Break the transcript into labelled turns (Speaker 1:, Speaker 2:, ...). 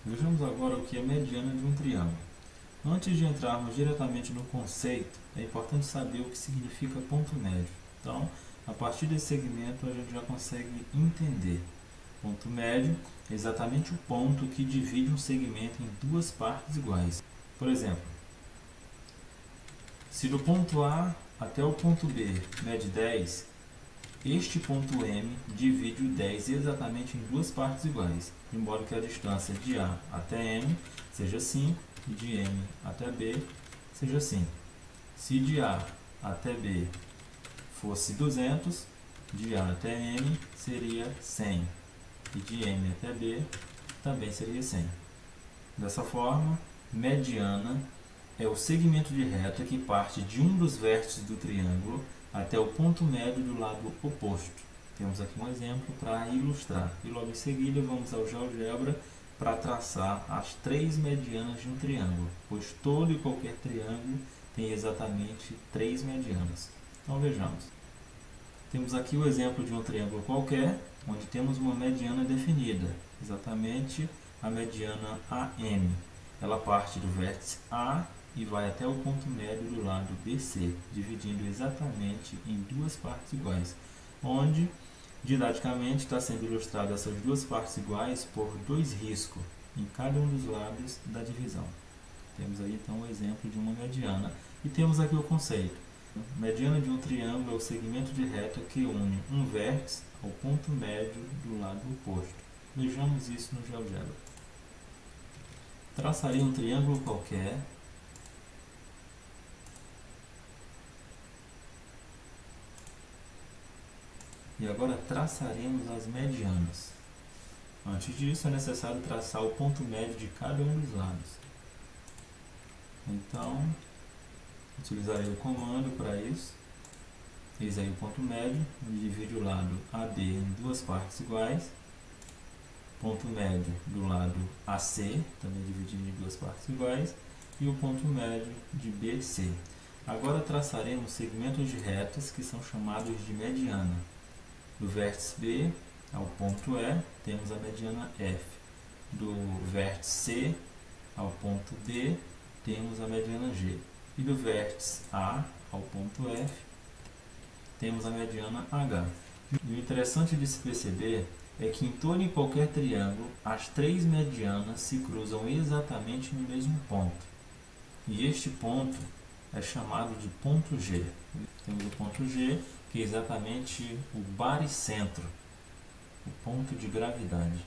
Speaker 1: Vejamos agora o que é mediana de um triângulo. Antes de entrarmos diretamente no conceito, é importante saber o que significa ponto médio. Então, a partir desse segmento, a gente já consegue entender. Ponto médio é exatamente o ponto que divide um segmento em duas partes iguais. Por exemplo, se do ponto A até o ponto B mede 10, este ponto M divide o 10 exatamente em duas partes iguais, de modo que a distância de A até M seja 5 e de M até B seja 5. Se de A até B fosse 200, de A até M seria 100 e de M até B também seria 100. Dessa forma, mediana é o segmento de reta que parte de um dos vértices do triângulo até o ponto médio do lado oposto. Temos aqui um exemplo para ilustrar. E logo em seguida vamos ao GeoGebra para traçar as três medianas de um triângulo, pois todo e qualquer triângulo tem exatamente três medianas. Então vejamos. Temos aqui o exemplo de um triângulo qualquer, onde temos uma mediana definida, exatamente a mediana AM. Ela parte do vértice A e vai até o ponto médio do lado BC, dividindo exatamente em duas partes iguais, onde, didaticamente, está sendo ilustrado essas duas partes iguais por dois riscos em cada um dos lados da divisão. Temos aí, então, o exemplo de uma mediana. E temos aqui o conceito. Mediana de um triângulo é o segmento de reta que une um vértice ao ponto médio do lado oposto. Vejamos isso no GeoGebra. Traçarei um triângulo qualquer e agora traçaremos as medianas. Antes disso, é necessário traçar o ponto médio de cada um dos lados. Então, utilizarei o comando para isso. Eis aí o ponto médio, onde divide o lado AB em duas partes iguais. Ponto médio do lado AC, também dividido em duas partes iguais. E o ponto médio de BC. Agora traçaremos segmentos de retas que são chamados de mediana. Do vértice B ao ponto E, temos a mediana F. Do vértice C ao ponto D, temos a mediana G. E do vértice A ao ponto F, temos a mediana H. E o interessante de se perceber é que em todo e qualquer triângulo, as três medianas se cruzam exatamente no mesmo ponto. E este ponto é chamado de ponto G. Temos o ponto G, que é exatamente o baricentro, o ponto de gravidade.